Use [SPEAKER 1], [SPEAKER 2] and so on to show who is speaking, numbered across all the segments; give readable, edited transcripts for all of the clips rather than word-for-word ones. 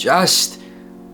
[SPEAKER 1] just,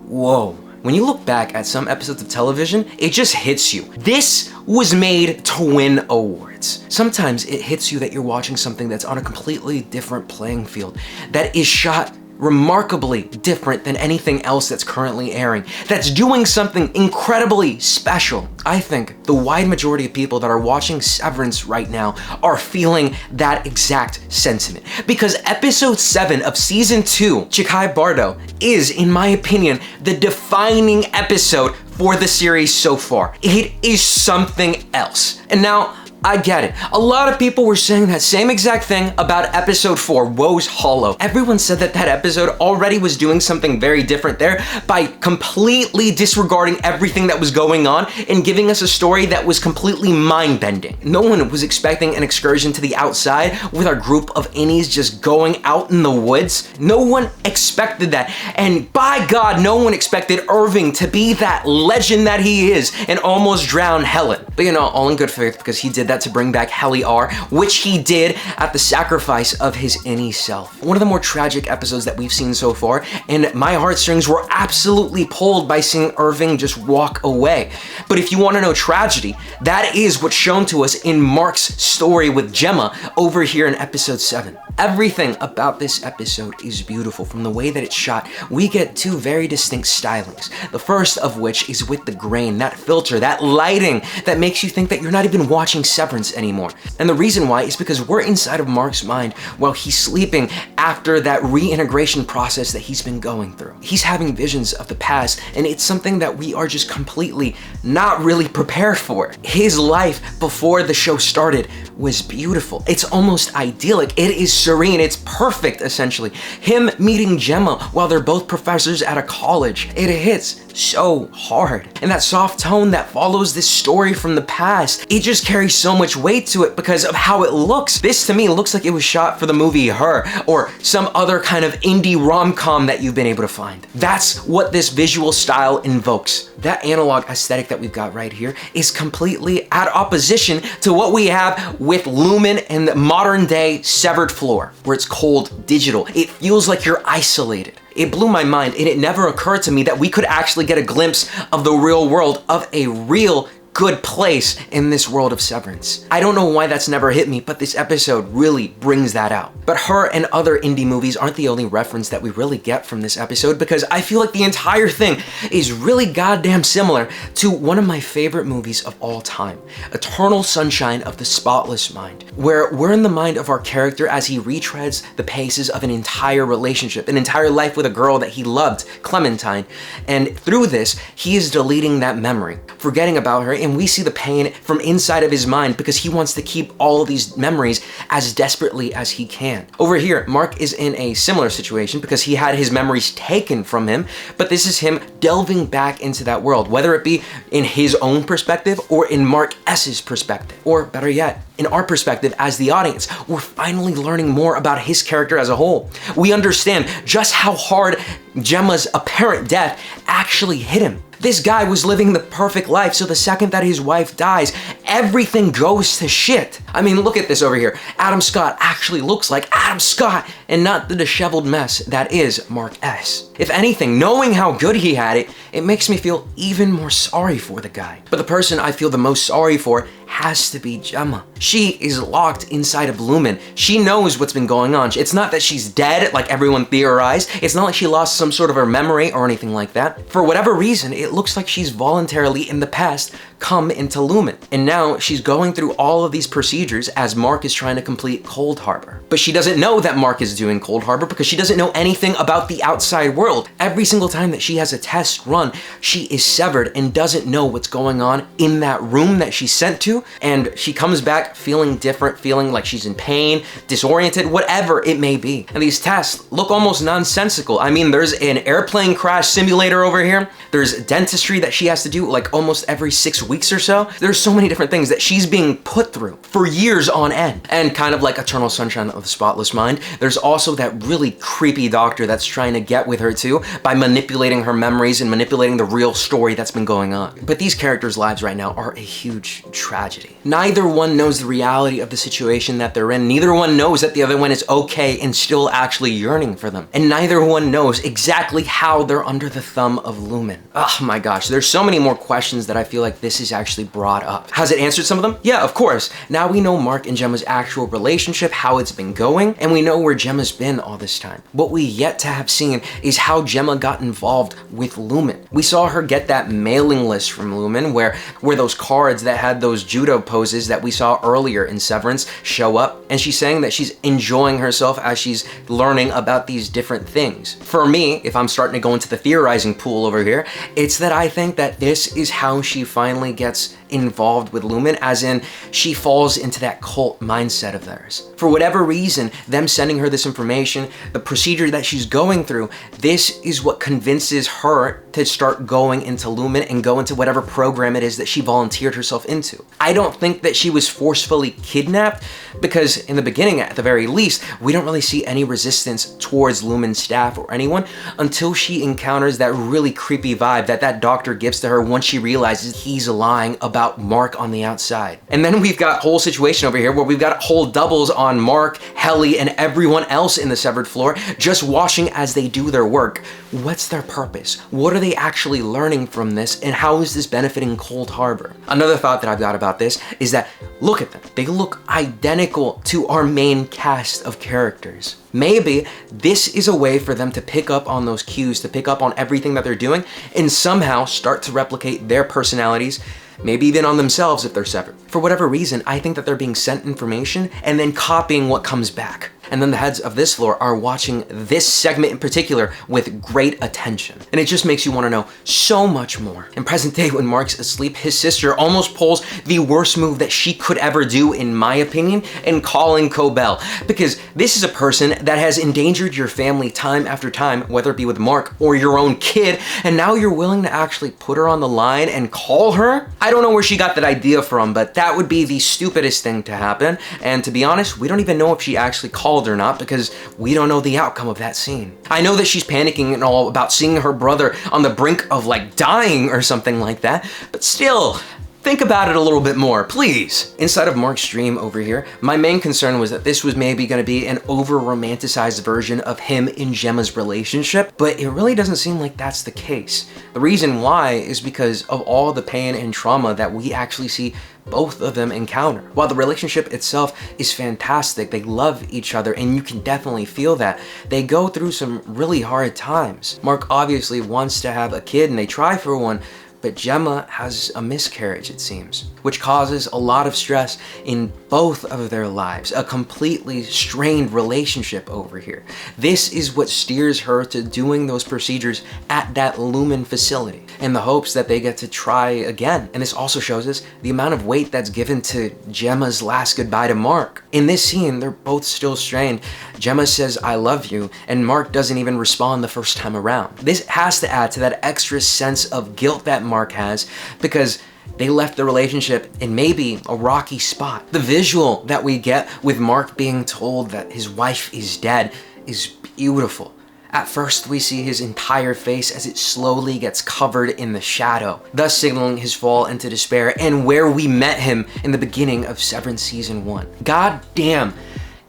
[SPEAKER 1] whoa. When you look back at some episodes of television, it just hits you. This was made to win awards. Sometimes it hits you that you're watching something that's on a completely different playing field, that is shot remarkably different than anything else that's currently airing, that's doing something incredibly special. I think the wide majority of people that are watching Severance right now are feeling that exact sentiment. Because episode 7 of season 2, Chickhai Bardo, is, in my opinion, the defining episode for the series so far. It is something else. And now, I get it. A lot of people were saying that same exact thing about episode 4, Woe's Hollow. Everyone said that that episode already was doing something very different there by completely disregarding everything that was going on and giving us a story that was completely mind-bending. No one was expecting an excursion to the outside with our group of innies just going out in the woods. No one expected that. And by God, no one expected Irving to be that legend that he is and almost drown Helen. But you know, all in good faith, because he did that to bring back Helly R, which he did at the sacrifice of his innie self. One of the more tragic episodes that we've seen so far, and my heartstrings were absolutely pulled by seeing Irving just walk away. But if you want to know tragedy, that is what's shown to us in Mark's story with Gemma over here in episode 7. Everything about this episode is beautiful. From the way that it's shot, we get 2 very distinct stylings. The first of which is with the grain, that filter, that lighting that makes you think that you're not even watching Severance anymore. And the reason why is because we're inside of Mark's mind while he's sleeping after that reintegration process that he's been going through. He's having visions of the past, and it's something that we are just completely not really prepared for. His life before the show started was beautiful. It's almost idyllic. It is serene. It's perfect, essentially. Him meeting Gemma while they're both professors at a college. It hits so hard. And that soft tone that follows this story from the past, it just carries so much weight to it because of how it looks. This to me looks like it was shot for the movie Her or some other kind of indie rom-com that you've been able to find. That's what this visual style invokes. That analog aesthetic that we've got right here is completely at opposition to what we have with Lumen and the modern day Severed Floor, where it's cold digital. It feels like you're isolated. It blew my mind, and it never occurred to me that we could actually get a glimpse of the real world, of a real good place in this world of Severance. I don't know why that's never hit me, but this episode really brings that out. But Her and other indie movies aren't the only reference that we really get from this episode, because I feel like the entire thing is really goddamn similar to one of my favorite movies of all time, Eternal Sunshine of the Spotless Mind, where we're in the mind of our character as he retreads the paces of an entire relationship, an entire life with a girl that he loved, Clementine, and through this, he is deleting that memory, forgetting about her, and we see the pain from inside of his mind because he wants to keep all of these memories as desperately as he can. Over here, Mark is in a similar situation because he had his memories taken from him, but this is him delving back into that world, whether it be in his own perspective or in Mark S's perspective, or better yet, in our perspective as the audience. We're finally learning more about his character as a whole. We understand just how hard Gemma's apparent death actually hit him. This guy was living the perfect life, so the second that his wife dies, everything goes to shit. I mean, look at this over here. Adam Scott actually looks like Adam Scott and not the disheveled mess that is Mark S. If anything, knowing how good he had it, it makes me feel even more sorry for the guy. But the person I feel the most sorry for has to be Gemma. She is locked inside of Lumen. She knows what's been going on. It's not that she's dead like everyone theorized. It's not like she lost some sort of her memory or anything like that. For whatever reason, it looks like she's voluntarily in the past come into Lumen. And now she's going through all of these procedures as Mark is trying to complete Cold Harbor. But she doesn't know that Mark is doing Cold Harbor because she doesn't know anything about the outside world. Every single time that she has a test run, she is severed and doesn't know what's going on in that room that she's sent to. And she comes back feeling different, feeling like she's in pain, disoriented, whatever it may be. And these tests look almost nonsensical. I mean, there's an airplane crash simulator over here. There's dentistry that she has to do like almost every 6 weeks or so. There's so many different things that she's being put through for years on end. And kind of like Eternal Sunshine of the Spotless Mind, there's also that really creepy doctor that's trying to get with her too by manipulating her memories and manipulating the real story that's been going on. But these characters' lives right now are a huge tragedy. Neither one knows the reality of the situation that they're in. Neither one knows that the other one is okay and still actually yearning for them. And neither one knows exactly how they're under the thumb of Lumen. Oh my gosh, there's so many more questions that I feel like this is actually brought up. Has it answered some of them? Yeah, of course. Now we know Mark and Gemma's actual relationship, how it's been going, and we know where Gemma's been all this time. What we yet to have seen is how Gemma got involved with Lumen. We saw her get that mailing list from Lumen where those cards that had those judo poses that we saw earlier in Severance show up, and she's saying that she's enjoying herself as she's learning about these different things. For me, if I'm starting to go into the theorizing pool over here, it's that I think that this is how she finally gets involved with Lumen, as in she falls into that cult mindset of theirs. For whatever reason, them sending her this information, the procedure that she's going through, this is what convinces her to start going into Lumen and go into whatever program it is that she volunteered herself into. I don't think that she was forcefully kidnapped, because in the beginning, at the very least, we don't really see any resistance towards Lumen staff or anyone until she encounters that really creepy vibe that doctor gives to her once she realizes he's lying about Mark on the outside. And then we've got a whole situation over here where we've got whole doubles on Mark, Helly, and everyone else in the severed floor just watching as they do their work. What's their purpose? What are they actually learning from this, and how is this benefiting Cold Harbor? Another thought that I've got about this is that, look at them. They look identical to our main cast of characters. Maybe this is a way for them to pick up on those cues, to pick up on everything that they're doing, and somehow start to replicate their personalities, maybe even on themselves if they're severed. For whatever reason, I think that they're being sent information and then copying what comes back. And then the heads of this floor are watching this segment in particular with great attention. And it just makes you want to know so much more. In present day, when Mark's asleep, his sister almost pulls the worst move that she could ever do, in my opinion, in calling Cobell. Because this is a person that has endangered your family time after time, whether it be with Mark or your own kid, and now you're willing to actually put her on the line and call her? I don't know where she got that idea from, but that would be the stupidest thing to happen. And to be honest, we don't even know if she actually called or not, because we don't know the outcome of that scene. I know that she's panicking and all about seeing her brother on the brink of like dying or something like that, but still, think about it a little bit more, please. Inside of Mark's dream over here, my main concern was that this was maybe going to be an over-romanticized version of him and Gemma's relationship, but it really doesn't seem like that's the case. The reason why is because of all the pain and trauma that we actually see both of them encounter. While the relationship itself is fantastic, they love each other, and you can definitely feel that, they go through some really hard times. Mark obviously wants to have a kid and they try for one, but Gemma has a miscarriage, it seems, which causes a lot of stress in both of their lives, a completely strained relationship over here. This is what steers her to doing those procedures at that Lumen facility in the hopes that they get to try again. And this also shows us the amount of weight that's given to Gemma's last goodbye to Mark. In this scene, they're both still strained. Gemma says, "I love you," and Mark doesn't even respond the first time around. This has to add to that extra sense of guilt that Mark has, because they left the relationship in maybe a rocky spot. The visual that we get with Mark being told that his wife is dead is beautiful. At first, we see his entire face as it slowly gets covered in the shadow, thus signaling his fall into despair and where we met him in the beginning of Severance Season 1. God damn,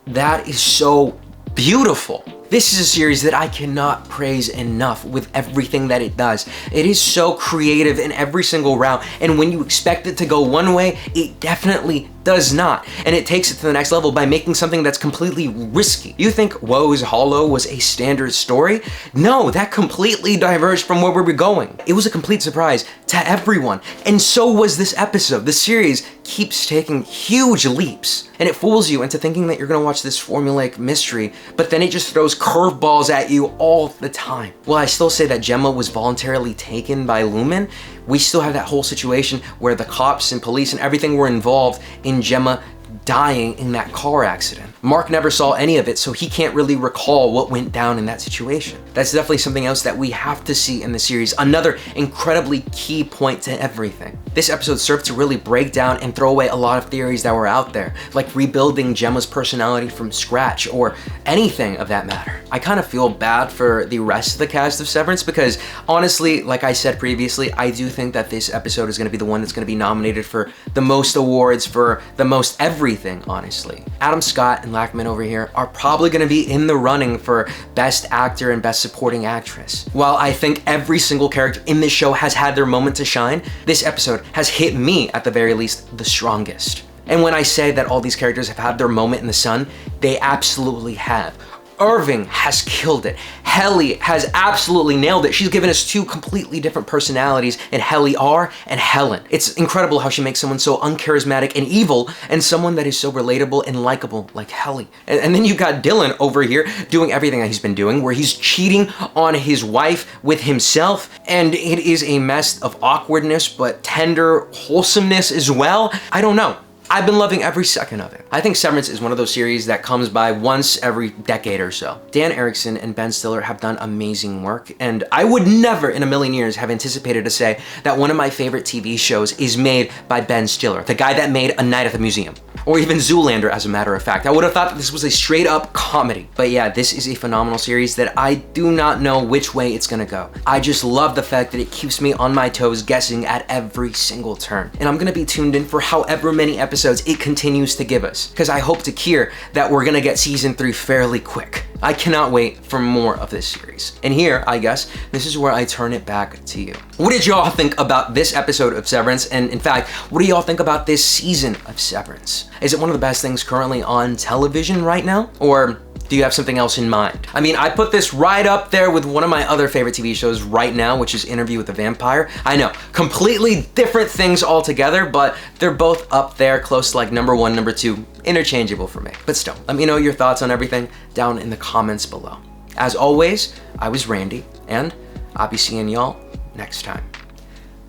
[SPEAKER 1] that is so beautiful. This is a series that I cannot praise enough with everything that it does. It is so creative in every single route, and when you expect it to go one way, it definitely does not. And it takes it to the next level by making something that's completely risky. You think Woe's Hollow was a standard story? No, that completely diverged from where we were going. It was a complete surprise to everyone, and so was this episode. The series keeps taking huge leaps, and it fools you into thinking that you're gonna watch this formulaic mystery, but then it just throws curveballs at you all the time. While I still say that Gemma was voluntarily taken by Lumen, we still have that whole situation where the cops and police and everything were involved in Gemma dying in that car accident. Mark never saw any of it, so he can't really recall what went down in that situation. That's definitely something else that we have to see in the series. Another incredibly key point to everything. This episode served to really break down and throw away a lot of theories that were out there, like rebuilding Gemma's personality from scratch or anything of that matter. I kind of feel bad for the rest of the cast of Severance because honestly, like I said previously, I do think that this episode is going to be the one that's going to be nominated for the most awards, for the most everything, honestly. Adam Scott and Lackman over here are probably going to be in the running for Best Actor and Best Supporting Actress. While I think every single character in this show has had their moment to shine, this episode has hit me, at the very least, the strongest. And when I say that all these characters have had their moment in the sun, they absolutely have. Irving has killed it. Helly has absolutely nailed it. She's given us two completely different personalities in Helly R and Helen. It's incredible how she makes someone so uncharismatic and evil and someone that is so relatable and likable like Helly. And then you got Dylan over here doing everything that he's been doing, where he's cheating on his wife with himself, and it is a mess of awkwardness but tender wholesomeness as well. I don't know. I've been loving every second of it. I think Severance is one of those series that comes by once every decade or so. Dan Erickson and Ben Stiller have done amazing work, and I would never in a million years have anticipated to say that one of my favorite TV shows is made by Ben Stiller, the guy that made A Night at the Museum, or even Zoolander, as a matter of fact. I would have thought that this was a straight up comedy. But yeah, this is a phenomenal series that I do not know which way it's gonna go. I just love the fact that it keeps me on my toes guessing at every single turn. And I'm gonna be tuned in for however many episodes it continues to give us, because I hope to hear that we're gonna get season 3 fairly quick. I cannot wait for more of this series. And here, I guess, this is where I turn it back to you. What did y'all think about this episode of Severance? And in fact, what do y'all think about this season of Severance? Is it one of the best things currently on television right now? Or do you have something else in mind? I mean, I put this right up there with one of my other favorite TV shows right now, which is Interview with the Vampire. I know, completely different things altogether, but they're both up there, close to like number 1, number 2, interchangeable for me. But still, let me know your thoughts on everything down in the comments below. As always, I was Randy, and I'll be seeing y'all next time.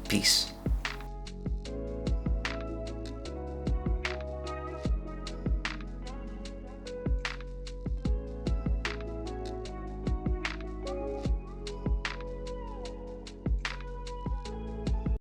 [SPEAKER 1] Peace.